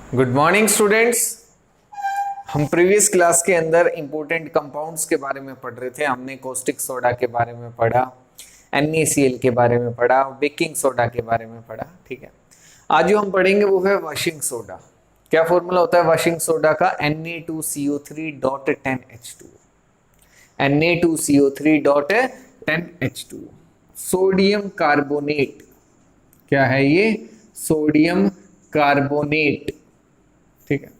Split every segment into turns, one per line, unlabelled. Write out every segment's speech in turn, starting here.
Good morning students. हम previous class के अंदर इंपॉर्टेंट कंपाउंड्स के बारे में पढ़ रहे थे। हमने कोस्टिक सोडा के बारे में पढ़ा, NaCl के बारे में पढ़ा, बेकिंग सोडा के बारे में पढ़ा। ठीक है, आज जो हम पढ़ेंगे वो है वाशिंग सोडा। क्या फॉर्मूला होता है वाशिंग सोडा का? Na2CO3.10H2 Na2CO3.10H2 sodium carbonate. क्या है ये? Sodium carbonate. ठीक है,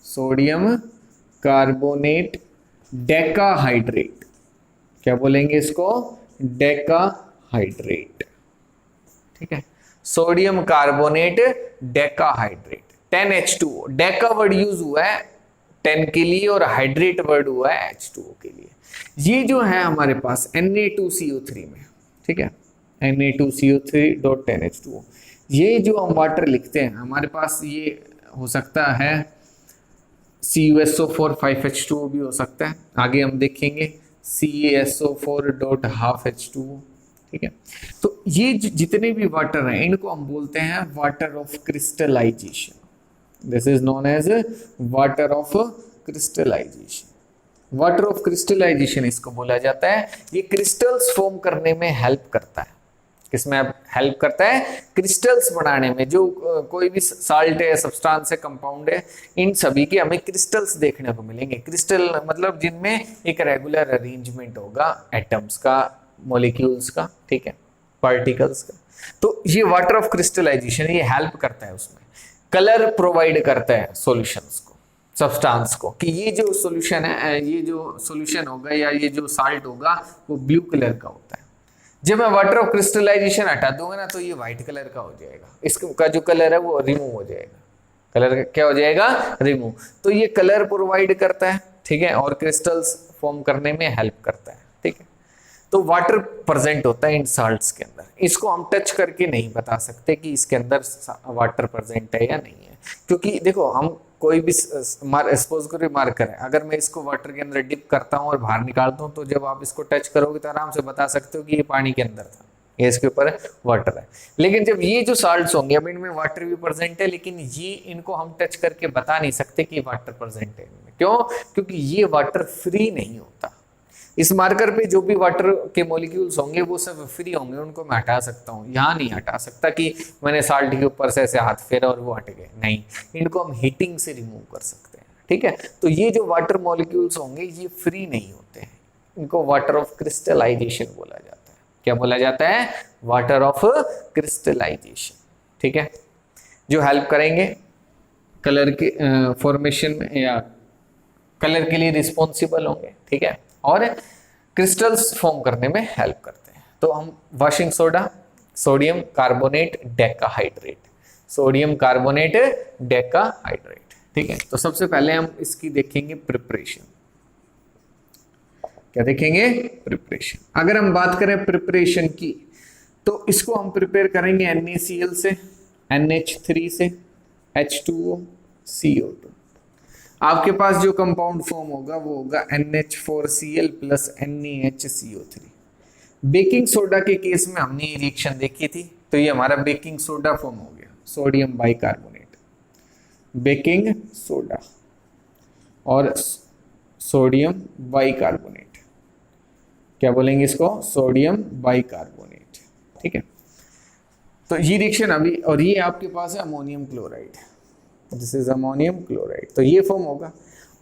सोडियम कार्बोनेट डेकाहाइड्रेट। क्या बोलेंगे इसको? डेकाहाइड्रेट। ठीक है, sodium carbonate decahydrate 10H2O। Deka word use हुआ है 10 के लिए और हाइड्रेट वर्ड हुआ है H2O के लिए। ये जो है हमारे पास Na2CO3 में, ठीक है, Na2CO3.10H2O। ये जो हम वाटर लिखते हैं हमारे पास ये हो सकता है CuSO4 5H2O भी हो सकता है। आगे हम देखेंगे CaSO4.12H2O। ठीक है, तो ये जितने भी वाटर हैं इनको हम बोलते हैं water of crystallization. This is known as water of crystallization. Water of crystallization इसको बोला जाता है। ये क्रिस्टल्स फॉर्म करने में हेल्प करता है। किसमें हेल्प करता है? क्रिस्टल्स बनाने में। जो कोई भी साल्ट है, सब्सटेंस है, कंपाउंड है, इन सभी के हमें क्रिस्टल्स देखने को मिलेंगे। क्रिस्टल मतलब जिनमें एक रेगुलर अरेंजमेंट होगा एटम्स का, मॉलिक्यूल्स का, ठीक है, पार्टिकल्स का। तो ये वाटर ऑफ क्रिस्टलाइजेशन ये हेल्प करता है उसमें। कलर प्रोवाइड करता है सॉल्यूशंस को, सब्सटेंस को, कि ये जो सॉल्यूशन है, ये जो सॉल्यूशन होगा या ये जो साल्ट होगा वो ब्लू कलर का होता है। जब मैं वाटर ऑफ क्रिस्टलाइजेशन हटा दूंगा ना तो ये व्हाइट कलर का हो जाएगा। इसका जो कलर है वो रिमूव हो जाएगा। कलर क्या हो जाएगा? रिमूव। तो ये कलर प्रोवाइड करता है, ठीक है, और क्रिस्टल्स फॉर्म करने में हेल्प करता है। ठीक है, तो वाटर प्रेजेंट होता है इन साल्ट्स के अंदर। इसको हम टच करके नहीं बता सकते कि इसके अंदर वाटर प्रेजेंट है या नहीं है, क्योंकि देखो हम कोई भी सपोज करो मार्कर है, अगर मैं इसको वाटर के अंदर डिप करता हूं और बाहर निकालता हूं तो जब आप इसको टच करोगे तो आराम से बता सकते हो कि ये पानी के अंदर था, ये इसके ऊपर वाटर है। लेकिन जब ये जो साल्ट्स होंगे, अब इनमें वाटर भी प्रेजेंट है, लेकिन ये इनको हम टच करके बता नहीं सकते कि वाटर प्रेजेंट है इनमें। क्यों? क्योंकि ये वाटर फ्री नहीं होता। इस मार्कर पे जो भी वाटर के मॉलिक्यूल्स होंगे वो सब फ्री होंगे, उनको मैं हटा सकता हूँ। यहाँ नहीं हटा सकता कि मैंने साल्ट के ऊपर से ऐसे हाथ फेरा और वो हट गए, नहीं, इनको हम हीटिंग से रिमूव कर सकते हैं। ठीक है, तो ये जो वाटर मॉलिक्यूल्स होंगे ये फ्री नहीं होते हैं, इनको वाटर ऑफ क्रिस्टलाइजेशन बोला जाता है। क्या बोला जाता है? Water of crystallization. ठीक है, जो हेल्प करेंगे कलर के फॉर्मेशन में या कलर के लिए रिस्पॉन्सिबल होंगे। ठीक है, और क्रिस्टल्स फॉर्म करने में हेल्प करते हैं। तो हम washing soda, sodium carbonate decahydrate, sodium carbonate decahydrate. ठीक है, तो सबसे पहले हम इसकी देखेंगे प्रिपरेशन। क्या देखेंगे? प्रिपरेशन। अगर हम बात करें प्रिपरेशन की तो इसको हम प्रिपेयर करेंगे NaCl से, NH3 से, H2O, CO2। आपके पास जो कंपाउंड फॉर्म होगा वो होगा NH4Cl plus NaHCO3। Baking soda के केस में हमने ये रिएक्शन देखी थी, तो ये हमारा बेकिंग सोडा फॉर्म हो गया, सोडियम बाइकार्बोनेट, बेकिंग सोडा और सोडियम बाइकार्बोनेट। क्या बोलेंगे इसको? Sodium bicarbonate. ठीक है, तो ये रिएक्शन अभी, और ये आपके पास है ammonium chloride, this is ammonium chloride, तो ये फॉर्म होगा।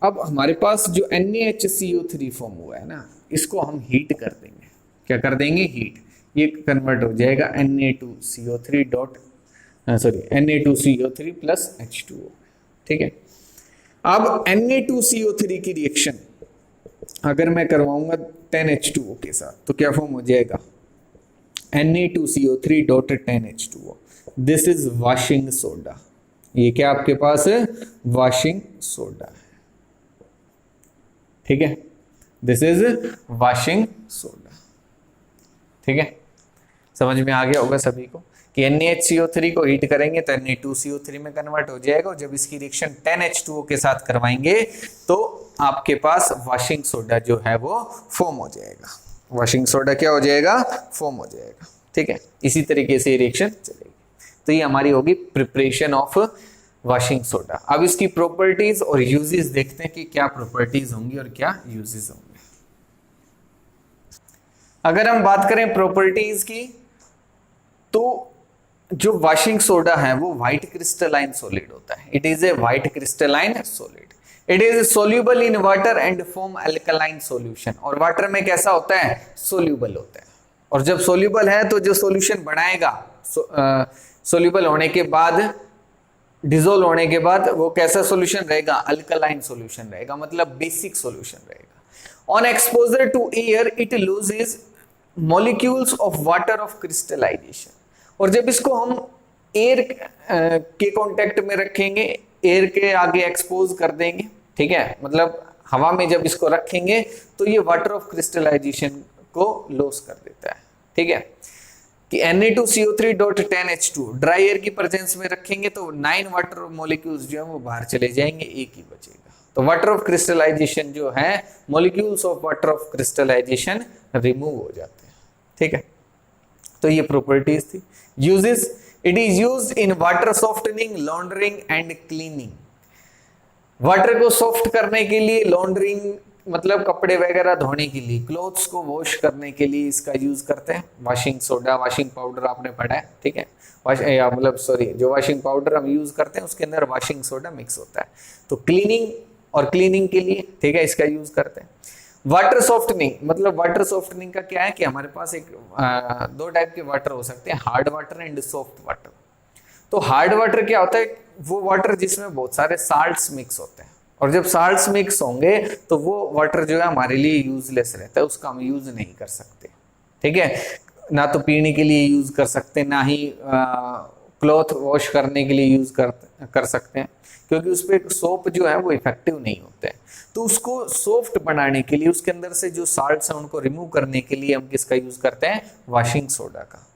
अब हमारे पास जो NaHCO3 फॉर्म हुआ है ना, इसको हम हीट कर देंगे। क्या कर देंगे? हीट। ये कन्वर्ट हो जाएगा Na2CO3 प्लस H2O। ठीक है, अब Na2CO3 की रिएक्शन अगर मैं करवाऊंगा 10H2O के साथ तो क्या फॉर्म हो जाएगा? Na2CO3.10H2O। This is washing soda. ये क्या आपके पास है? वाशिंग सोडा है। ठीक है, दिस इज वाशिंग सोडा। ठीक है, समझ में आ गया होगा सभी को कि NaHCO3 को हीट करेंगे तो Na2CO3 में कन्वर्ट हो जाएगा, और जब इसकी रिएक्शन 10H2O के साथ करवाएंगे तो आपके पास वाशिंग सोडा जो है वो फॉर्म हो जाएगा। वाशिंग सोडा क्या हो जाएगा? फॉर्म हो जाएगा। ठीक है, इसी तरीके से रिएक्शन चलेगी। तो ये हमारी होगी प्रिपरेशन ऑफ वॉशिंग सोडा। अब इसकी प्रॉपर्टीज और यूजेस देखते हैं कि क्या प्रॉपर्टीज होंगी और क्या यूजेस होंगे। अगर हम बात करें प्रॉपर्टीज की, तो जो वॉशिंग सोडा है वो व्हाइट क्रिस्टलाइन सॉलिड होता है। It is a white crystalline solid. It is soluble in water and form alkaline solution. और वाटर में कैसा होता है? सोल्यूबल होता है। और जब सोल्यूबल है तो जो सॉल्यूशन बनाएगा, सोल्यूबल होने के बाद, डिसोल्व होने के बाद वो कैसा सॉल्यूशन रहेगा? अल्कलाइन सॉल्यूशन रहेगा, मतलब बेसिक सॉल्यूशन रहेगा। On exposure to air it loses molecules of water of crystallization. और जब इसको हम एयर के कांटेक्ट में रखेंगे, एयर के आगे एक्सपोज कर देंगे, ठीक है, मतलब हवा में जब इसको रखेंगे तो ये वाटर ऑफ क्रिस्टलाइजेशन को लॉस कर देता है, ठीक है। कि Na2CO3.10H2 ड्राई एयर की प्रेजेंस में रखेंगे तो 9 वाटर मॉलिक्यूल्स जो है वो बाहर चले जाएंगे, एक ही बचेगा। तो वाटर ऑफ क्रिस्टलाइजेशन जो है, molecules of water of crystallization remove हो जाते हैं, ठीक है। तो ये प्रॉपर्टीज थी। Uses, it is used in water softening, laundering and cleaning. Water को सॉफ्ट करने के लिए, लॉन्ड्रिंग मतलब कपड़े वगैरह धोने के लिए, क्लोथ्स को वॉश करने के लिए इसका यूज करते हैं। वॉशिंग सोडा, वॉशिंग पाउडर आपने पढ़ा है, ठीक है। मतलब सॉरी, जो वॉशिंग पाउडर हम यूज करते हैं उसके अंदर वॉशिंग सोडा मिक्स होता है। तो क्लीनिंग और क्लीनिंग के लिए, ठीक है, इसका यूज करते हैं। वाटर सॉफ्टनिंग, मतलब वाटर सॉफ्टनिंग का क्या है कि हमारे पास एक दो टाइप के वाटर हो सकते हैं, hard water and soft water. तो हार्ड वाटर क्या होता है? वो वाटर जिसमें बहुत सारे साल्ट्स मिक्स होते हैं। और जब साल्ट्स मिक्स होंगे तो वो वाटर जो है हमारे लिए यूजलेस रहता है, उसका हम यूज नहीं कर सकते, ठीक है। ना तो पीने के लिए यूज कर सकते, ना ही क्लॉथ वॉश करने के लिए यूज कर सकते हैं, क्योंकि उस पर सोप जो है वो इफेक्टिव नहीं होते हैं। तो उसको सॉफ्ट बनाने के लिए, उसके अंदर से जो साल्ट्स हैं उनको रिमूव करने के लिए हम किसका यूज करते हैं? वॉशिंग सोडा का।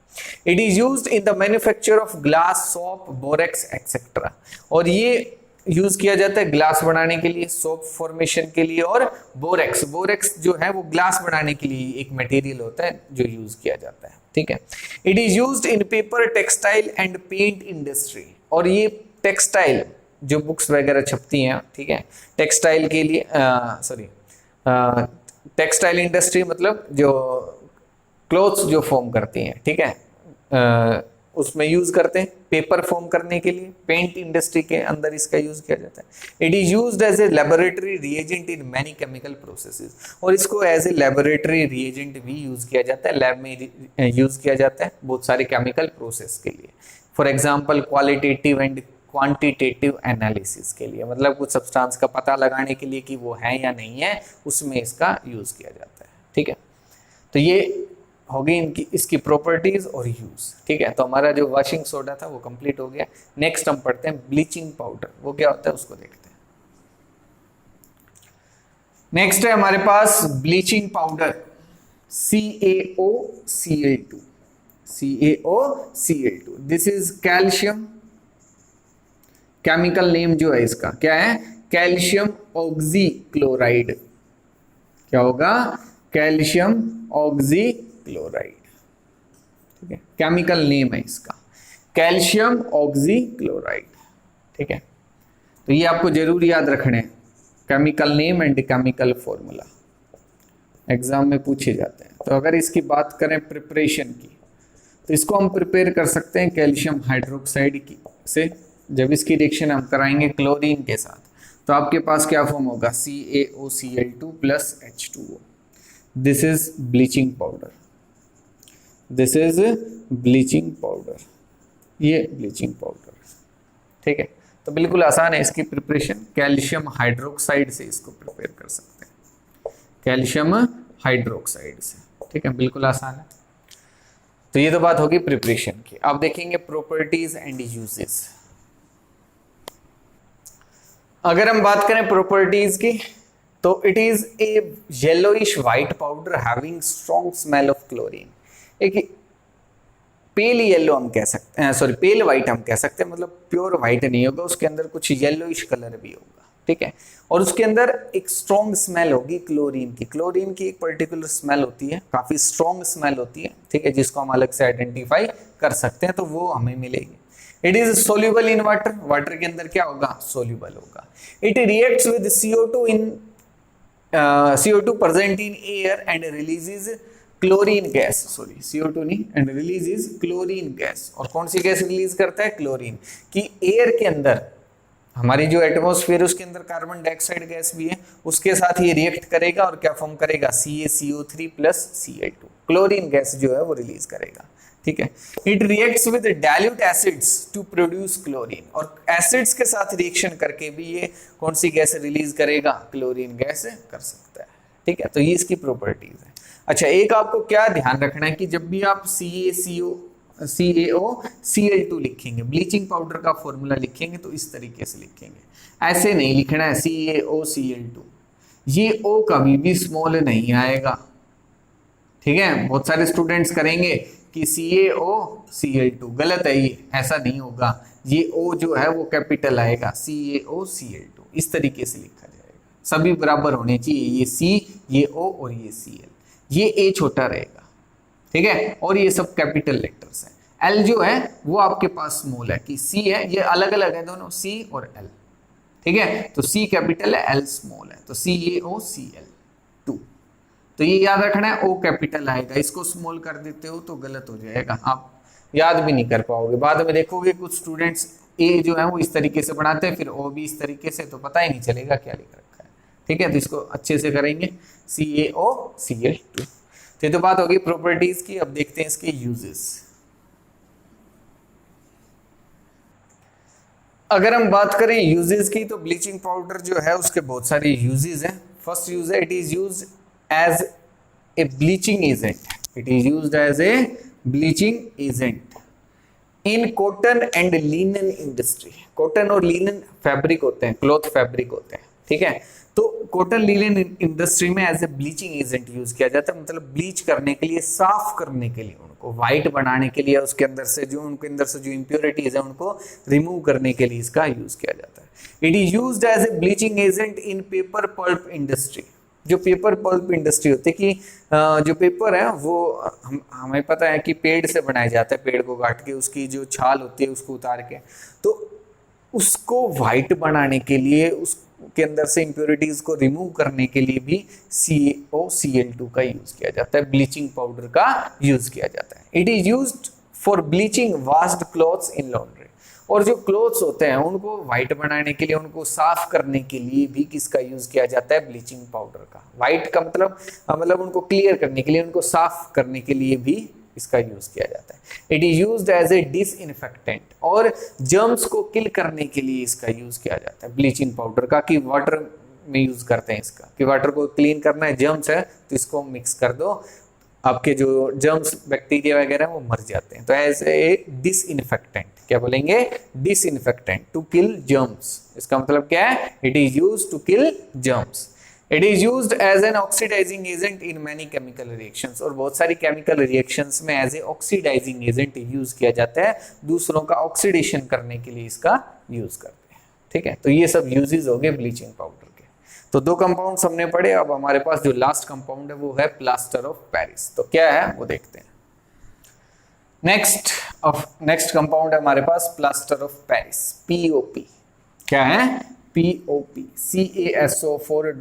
It is used in the manufacture of glass, soap, borax etcetera. और ये यूज किया जाता है ग्लास बनाने के लिए, सोप फॉर्मेशन के लिए, और बोरेक्स, बोरेक्स जो है वो ग्लास बनाने के लिए एक मटेरियल होता है जो यूज किया जाता है, ठीक है। It is used in paper, textile and paint industry. और ये टेक्सटाइल जो बुक्स वगैरह छपती हैं, ठीक है, टेक्सटाइल के लिए, सॉरी, टेक्सटाइल इंडस्ट्री मतलब जो क्लोथ्स जो फॉर्म करती हैं, ठीक है, उसमें यूज करते हैं। पेपर फॉर्म करने के लिए, पेंट इंडस्ट्री के अंदर इसका यूज किया जाता है। It is used as a laboratory reagent in many chemical processes. और इसको एज ए लेबोरेटरी रिएजेंट भी यूज किया जाता है, लैब में यूज किया जाता है बहुत सारे केमिकल प्रोसेस के लिए। For example qualitative and quantitative analysis के लिए, मतलब कुछ सब्सटेंस का पता लगाने के लिए कि वो है या नहीं है, उसमें इसका यूज किया जाता है, ठीक है। तो ये होगी इनकी, इसकी प्रॉपर्टीज और यूज, ठीक है। तो हमारा जो वॉशिंग सोडा था वो कंप्लीट हो गया। नेक्स्ट हम पढ़ते हैं ब्लीचिंग पाउडर, वो क्या होता है उसको देखते हैं। नेक्स्ट है हमारे पास bleaching powder, CaOCl2। CaOCl2, this is calcium, chemical name जो है इसका क्या है? Calcium oxychloride. क्या होगा? कैल्शियम ऑक्सीक्लोराइड, ठीक है, केमिकल नेम है इसका कैल्शियम ऑक्सीक्लोराइड, ठीक है। तो ये आपको जरूर याद रखने हैं, chemical name and chemical formula exam में पूछे जाते हैं। तो अगर इसकी बात करें प्रिपरेशन की, तो इसको हम प्रिपेयर कर सकते हैं कैल्शियम हाइड्रोक्साइड की से। जब इसकी रिएक्शन हम कराएंगे क्लोरीन के साथ, तो आपके पास क्या फॉर्म होगा? CaOCl2 plus H2O। This is bleaching powder, this is bleaching powder, ये ब्लीचिंग पाउडर, ठीक है। तो बिल्कुल आसान है इसकी प्रिपरेशन, कैल्शियम हाइड्रोक्साइड से इसको प्रिपेयर कर सकते हैं, कैल्शियम हाइड्रोक्साइड से, ठीक है, बिल्कुल आसान है। तो ये तो बात होगी प्रिपरेशन की। अब देखेंगे प्रॉपर्टीज एंड यूजेस। अगर हम बात करें प्रॉपर्टीज की, तो it is a yellowish white powder having strong smell of chlorine. एक पेल येलो हम कह सकते हैं, सॉरी पेल व्हाइट हम कह सकते हैं, मतलब प्योर व्हाइट नहीं होगा, उसके अंदर कुछ येलोइश कलर भी होगा, ठीक है। और उसके अंदर एक स्ट्रॉन्ग स्मेल होगी क्लोरीन की। क्लोरीन की एक पर्टिकुलर स्मेल होती है, काफी स्ट्रॉन्ग स्मेल होती है, ठीक है, जिसको हम अलग से आइडेंटिफाई कर सकते हैं, तो वो हमें मिलेगी। It is soluble in water, water के अंदर क्या होगा, सोल्यूबल होगा। It reacts with CO2 in CO2 present in air and releases chlorine gas, sorry CO2 नहीं, एंड रिलीज क्लोरीन गैस। और कौन सी गैस रिलीज करता है, क्लोरीन। कि एयर के अंदर हमारी जो एटमॉस्फेयर उसके अंदर कार्बन डाइऑक्साइड गैस भी है, उसके साथ ये रिएक्ट करेगा और क्या फॉर्म करेगा, CaCO3 plus Cl2, chlorine gas जो है वो रिलीज करेगा। ठीक है। It reacts with dilute acids to produce chlorine, और एसिड्स के साथ रिएक्शन करके भी ये कौन सी गैस रिलीज करेगा, क्लोरीन गैस कर सकता है। ठीक है, तो ये इसकी प्रॉपर्टीज है। अच्छा, एक आपको क्या ध्यान रखना है कि जब भी आप CaCO लिखेंगे, ब्लीचिंग पाउडर का फॉर्मूला लिखेंगे तो इस तरीके से लिखेंगे, ऐसे नहीं लिखना है CaOCl2, ये O कभी भी स्मॉल नहीं आएगा। ठीक है, बहुत सारे स्टूडेंट्स करेंगे कि CaOCl2, गलत है ये, ऐसा नहीं होगा, ये O जो है वो कैपिटल आएगा, CaOCl2, इस तरीके से लिखा जाएगा। सभी बराबर होने चाहिए, ये C, ये O और ये Cl, ये A छोटा रहेगा। ठीक है, और ये सब कैपिटल लेटर्स हैं। L जो है वो आपके पास स्मॉल है, कि C है, ये अलग अलग है दोनों, C और L। ठीक है, तो C कैपिटल है, L स्मॉल है, तो CaOCl2। तो ये याद रखना है, O कैपिटल आएगा, इसको स्मॉल कर देते हो तो गलत हो जाएगा, आप याद भी नहीं कर पाओगे। बाद में देखोगे कुछ स्टूडेंट्स A जो है वो इस तरीके से बनाते हैं, फिर O भी इस तरीके से, तो पता ही नहीं चलेगा क्या लिख रखा है। ठीक है, तो इसको अच्छे से करेंगे, CaOCl2। तो बात होगी प्रॉपर्टीज की। अब देखते हैं इसके यूजेस। अगर हम बात करें यूजेस की, तो ब्लीचिंग पाउडर जो है उसके बहुत सारे यूजेस हैं। फर्स्ट यूज है, it is used as a bleaching agent, it is used as a bleaching agent in cotton and linen industry. Cotton और लिनन फैब्रिक होते हैं, क्लॉथ फैब्रिक होते हैं। ठीक है, तो कॉटन लिनन इंडस्ट्री में as a bleaching agent use किया जाता है, मतलब ब्लीच करने के लिए, साफ करने के लिए, उनको व्हाइट बनाने के लिए, उसके अंदर से जो इम्प्योरिटीज है उनको रिमूव करने के लिए इसका यूज किया जाता है। It is used as a bleaching agent in paper pulp industry. जो पेपर पल्प इंडस्ट्री होती है, कि जो पेपर है वो हमें पता है कि पेड़ से बनाया जाता है, पेड़ को काट के उसकी जो छाल होती है उसको उतार के, तो उसको व्हाइट बनाने के लिए, उसके अंदर से इंप्योरिटीज को रिमूव करने के लिए भी CaOCl2 का यूज किया जाता है, ब्लीचिंग पाउडर का यूज किया जाता है। It is used for bleaching washed clothes in laundry. और जो क्लोथ्स होते हैं उनको व्हाइट बनाने के लिए, उनको साफ करने के लिए भी किसका यूज किया जाता है, ब्लीचिंग पाउडर का। व्हाइट का मतलब उनको क्लियर करने के लिए, उनको साफ करने के लिए भी इसका यूज किया जाता है। It is used as a disinfectant, और जर्म्स को किल करने के लिए इसका यूज किया जाता है, ब्लीचिंग पाउडर का। कि वाटर में यूज करते हैं इसका, कि वाटर को क्लीन करना है, जर्म्स है तो इसको मिक्स कर दो, आपके जो जर्म्स बैक्टीरिया वगैरह वो मर जाते हैं। तो एज ए डिसइंफेक्टेंट, क्या बोलेंगे, डिसइंफेक्टेंट, टू किल जर्म्स। इसका मतलब क्या है, it is used to kill germs. It is used as an oxidizing agent in many chemical reactions, और बहुत सारी केमिकल रिएक्शंस में as a oxidizing agent use किया जाता है, दूसरों का ऑक्सीडेशन करने के लिए इसका यूज करते हैं। ठीक है, तो ये सब यूजेस हो गए ब्लीचिंग पाउडर के। तो दो कंपाउंड्स हमने पढ़े, अब हमारे पास जो लास्ट कंपाउंड है वो है प्लास्टर ऑफ पेरिस। तो क्या है वो देखते हैं। नेक्स्ट कंपाउंड है हमारे पास प्लास्टर ऑफ पेरिस, POP। क्या है, POP, CaSO4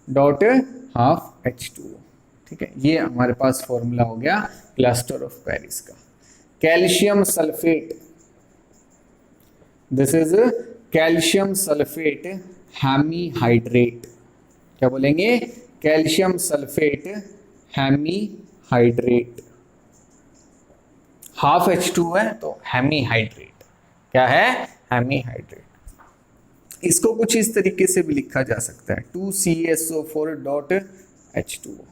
.12H2O। ठीक है, ये हमारे पास फॉर्मूला हो गया प्लास्टर ऑफ पेरिस का। Calcium sulphate, this is calcium sulphate hemihydrate. क्या बोलेंगे, calcium sulphate hemihydrate. Half H2 है तो हेमीहाइड्रेट। क्या है, हेमीहाइड्रेट। इसको कुछ इस तरीके से भी लिखा जा सकता है, 2CaSO4 .H2O।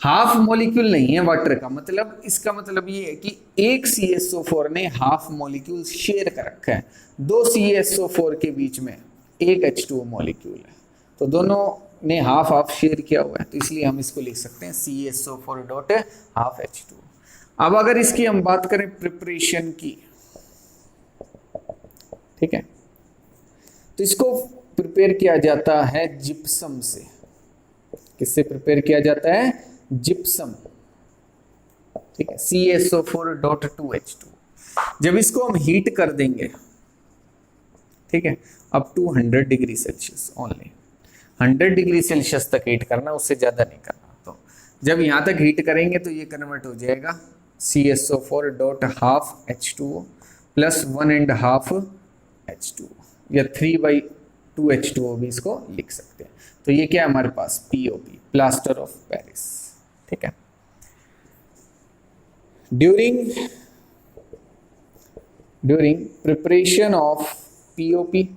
हाफ मॉलिक्यूल नहीं है वाटर का, मतलब इसका मतलब ये है कि एक CaSO4 ने हाफ मॉलिक्यूल शेयर कर रखा है, दो CaSO4 के बीच में एक H2O मॉलिक्यूल है, तो दोनों ने हाफ हाफ शेयर किया हुआ है, तो इसलिए हम इसको लिख सकते हैं CaSO4 .12H2O। अब अगर इसकी हम बात करें प्रिपरेशन की, ठीक है, तो इसको प्रिपेयर किया जाता है जिप्सम से। किससे प्रिपेयर किया जाता है, जिप्सम। ठीक है, CaSO4.2H2। जब इसको हम हीट कर देंगे, ठीक है, up to 100 degree Celsius only, 100 degree Celsius तक हीट करना, उससे ज्यादा नहीं करना। तो जब यहां तक हीट करेंगे तो ये कन्वर्ट हो जाएगा CaSO4.12H2O प्लस 1.5H2O, या 3/2H2O भी इसको लिख सकते हैं। तो ये क्या है हमारे पास, POP, प्लास्टर ऑफ पेरिस। ठीक है, during preparation of POP,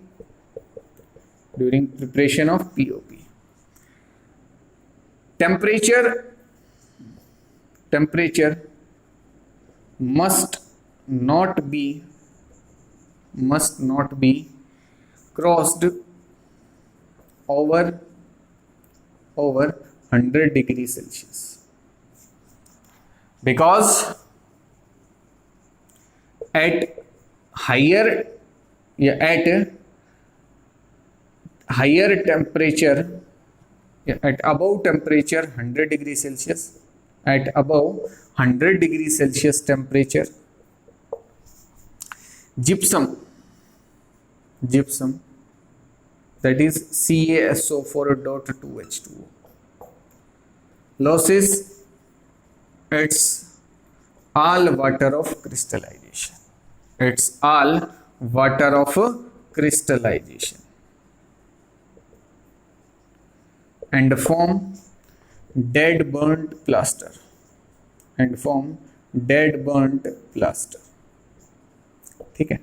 during preparation of POP, temperature must not be crossed over 100 degree Celsius, because at higher temperature, at above temperature 100 degree Celsius, at above 100 degree Celsius temperature, gypsum, that is CaSO4.2H2O, loses its all water of crystallization, and form dead burnt plaster, ठीक है,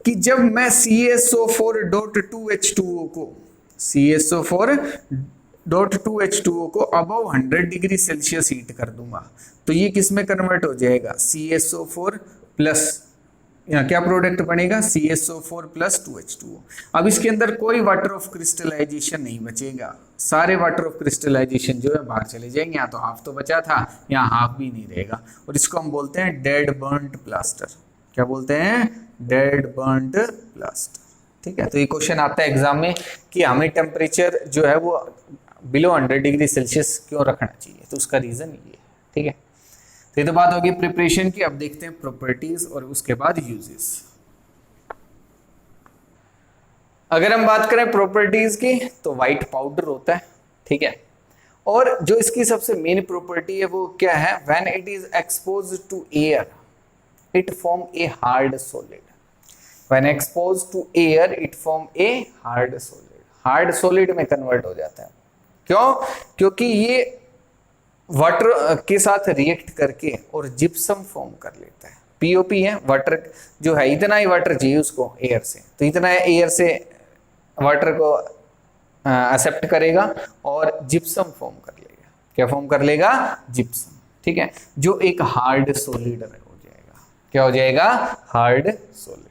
कि जब मैं CaSO4.2H2O को above 100 degree Celsius heat कर दूंगा, तो ये किस में कन्वर्ट हो जाएगा, CaSO4 प्लस, यहाँ क्या प्रोडक्ट बनेगा, CaSO4 प्लस 2H2O। अब इसके अंदर कोई वाटर ऑफ क्रिस्टलाइजेशन नहीं बचेगा, सारे वाटर ऑफ क्रिस्टलाइजेशन जो है बाहर चले जाएंगे। यहाँ तो हाफ तो बचा था, यहाँ हाफ भी नहीं रहेगा, और इसको हम बोलते हैं डेड बर्न्ट प्लास्टर। क्या बोलते हैं, डेड बर्न्ट प्लास्टर। ठीक है, तो ये क्वेश्चन आता है एग्जाम में कि हमें टेम्परेचर जो है वो बिलो 100 डिग्री सेल्सियस क्यों रखना चाहिए, तो उसका रीजन ये है। ठीक है, तो ये तो बात होगी प्रिपरेशन की। अब देखते हैं प्रॉपर्टीज और उसके बाद यूजेस। अगर हम बात करें प्रॉपर्टीज की तो व्हाइट पाउडर होता है, ठीक है, और जो इसकी सबसे मेन प्रॉपर्टी है वो क्या है, when it is exposed to air it form a hard solid. When exposed to air it form a hard solid, hard solid में कन्वर्ट हो जाता है। क्यों, क्योंकि ये वाटर के साथ रिएक्ट करके और जिप्सम फॉर्म कर लेता है। पीओपी है, वाटर जो है इतना ही वाटर चाहिए उसको एयर से, तो इतना एयर से वाटर को एक्सेप्ट करेगा और जिप्सम फॉर्म कर लेगा। क्या फॉर्म कर लेगा, जिप्सम। ठीक है, जो एक हार्ड सॉलिड हो जाएगा। क्या हो जाएगा, हार्ड सॉलिड।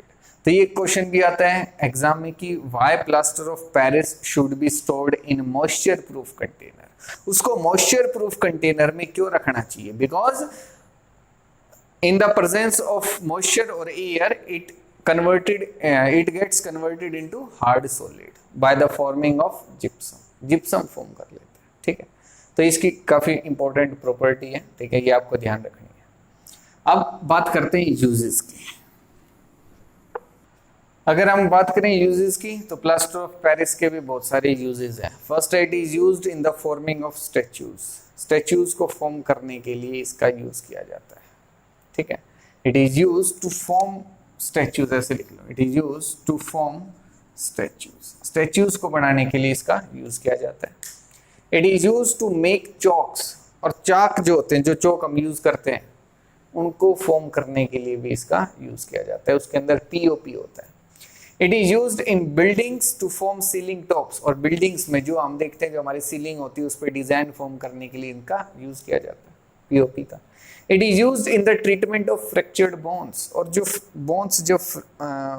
तो ये क्वेश्चन भी आता है एग्जाम में कि why plaster of Paris should be stored in moisture proof container. उसको मॉइस्चर प्रूफ कंटेनर में क्यों रखना चाहिए, because in the presence of moisture और air it gets converted into hard solid by the forming of gypsum form कर लेते हैं। ठीक है, तो इसकी काफी इंपॉर्टेंट प्रॉपर्टी है। ठीक है, ये आपको ध्यान रखनी है। अब बात करते हैं यूजेस की। अगर हम बात करें यूजेस की तो प्लास्टर ऑफ पेरिस के भी बहुत सारे यूजेस हैं। First, it is used in the forming of statues को फॉर्म करने के लिए इसका यूज किया जाता है। ठीक है, it is used to form statues, ऐसे लिख लो, it is used to form statues को बनाने के लिए इसका यूज किया जाता है। It is used to make chalks, और चाक जो होते हैं, जो चौक हम यूज करते हैं, उनको फॉर्म करने के लिए भी इसका यूज किया जाता है। उसके अंदर पीओपी होता है। It is used in buildings to form ceiling tops, और बिल्डिंग्स में जो हम देखते हैं जो हमारी सीलिंग होती है उस पर डिजाइन फॉर्म करने के लिए इनका यूज किया जाता है, पीओपी का। It is used in the treatment of fractured bones, और जो बोन्स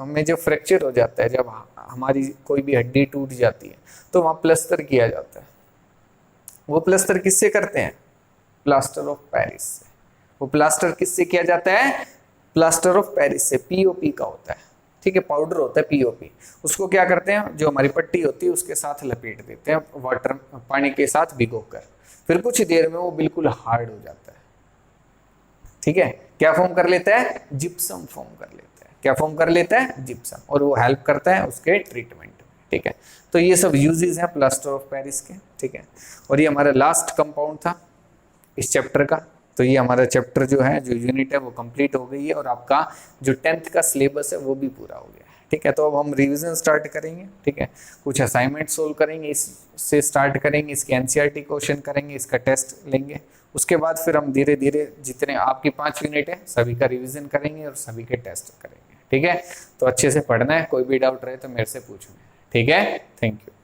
में जो फ्रैक्चर हो जाता है, जब हमारी कोई भी हड्डी टूट जाती है तो वहाँ प्लास्टर किया जाता है। वो प्लास्टर किससे करते हैं, प्लास्टर ऑफ पेरिस से। वो प्लास्टर किससे किया जाता है, प्लास्टर ऑफ पेरिस से। पीओपी का होता है, ठीक है, पाउडर होता है पीओपी। उसको क्या करते हैं, जो हमारी पट्टी होती है उसके साथ लपेट देते हैं वाटर, पानी के साथ भिगोकर, फिर कुछ देर में वो बिल्कुल हार्ड हो जाता है। ठीक है। क्या फॉर्म कर लेता है? जिप्सम फॉर्म कर लेता है। क्या फॉर्म कर लेता है? जिप्सम, और वो हेल्प करता है उसके ट्रीटमेंट में, ठीक है। तो ये सब यूजेस हैं प्लास्टर ऑफ पेरिस के, ठीक है। और ये हमारा लास्ट कंपाउंड था इस चैप्टर का। तो ये हमारा चैप्टर जो है, जो यूनिट है, वो कंप्लीट हो गई है, और आपका जो 10th का सिलेबस है वो भी पूरा हो गया है, ठीक है। तो अब हम रिवीजन स्टार्ट करेंगे, ठीक है। कुछ असाइनमेंट सोल्व करेंगे, इससे स्टार्ट करेंगे, इसके एनसीईआरटी क्वेश्चन करेंगे, इसका टेस्ट लेंगे। उसके बाद फिर हम धीरे धीरे जितने आपकी 5 यूनिट है सभी का रिवीजन करेंगे और सभी के टेस्ट करेंगे, ठीक है। तो अच्छे से पढ़ना है, कोई भी डाउट रहे तो मेरे से पूछना है, ठीक है। Thank you.